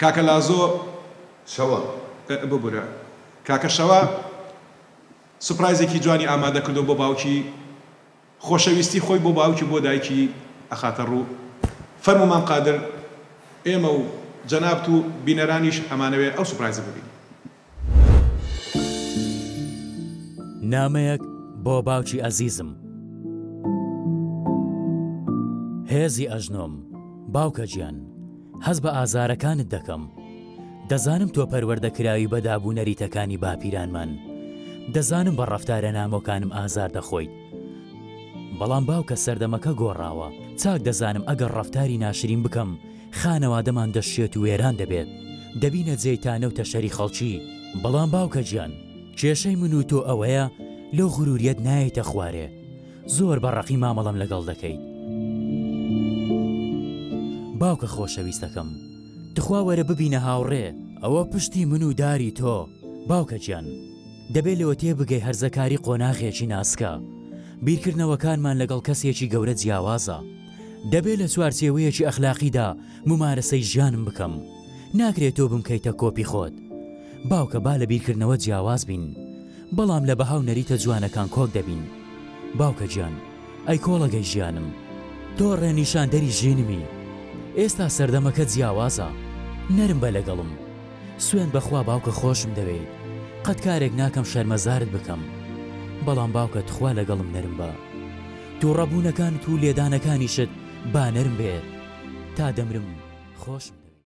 کاکە لازۆ شەوە ببورە کاکە شەوە سوپرایزێکی جوانی ئامادە کردو بۆ باوکی خۆشەویستی خۆی بۆ باوکی بۆ دایکی ئەخاتە ڕوو فەرموو مام قادر ئێمە و جەنابەت و بینەرانیش ئەمانەوێ ئەو سوپرایزە ببین. نامەیەک بۆ باوکی ئەزیزم. هێزی ئەژنۆم، باوکە گیان، هەز بە ئازارەکانت دەکەم. دەزانم تۆ پەروەردەکراوی بەدابوو نەریتەکانی باپیرانمان. دەزانم بە ڕەفتارە نامۆکانم ئازار دەخۆیت. بەڵام باوکە سەردەمەکە گۆڕاوە. چاک دەزانم ئەگەر ڕەفتاری ناشرین بکەم خانەوادەمان دەشێت و وێران دەبێت. دەبینە جێیتانە و تەشەری خەڵکی. بەڵام باوکە گیان، کێشەی من و تۆ ئەوەیە لەو غروریەت نایەتە خوارێ. زۆر بەڕەقی مامەڵەم لەگەڵ دەکەیت. باوکە خۆشەویستەکەم، دخوا وەرە ببینە هاوڕێ، ئەوە پشتی من و داری تۆ. باوکە گیان، دەبێت لەوە تێبگەی هەرزەکاری قۆناغێکی ناسکە. بیرکردنەوەکانمان لەگەڵ کەسێکی گەورە جیاوازە. دەبێت لە چوارچێوەیەکی ئەخلاقیدا ممارەسەی ژیانم بکەم. ناکرێت تۆ بمکەیتە کۆپی خۆت. باوکە با لە بیرکردنەوە جیاواز بین، بەڵام لە بەهاو نەریتە جوانەکان کۆک دەبین. باوکە گیان، ئەی کۆڵەگەی ژیانم، تۆ ڕێنیشاندەری ژینمی. ئێستا سەردەمەکە جیاوازە، نەرم بە لەگەڵم. سوێن بەخوا باوکە خۆشم دەوێت. قەت کارێک ناکەم شەرمەزارت بکەم، بەڵام باوکە تخوا لەگەڵم نەرم بە. تووڕەبوونەکانت و لێدانەکانیشت با نەرم بێت تا دەمرم خۆشم.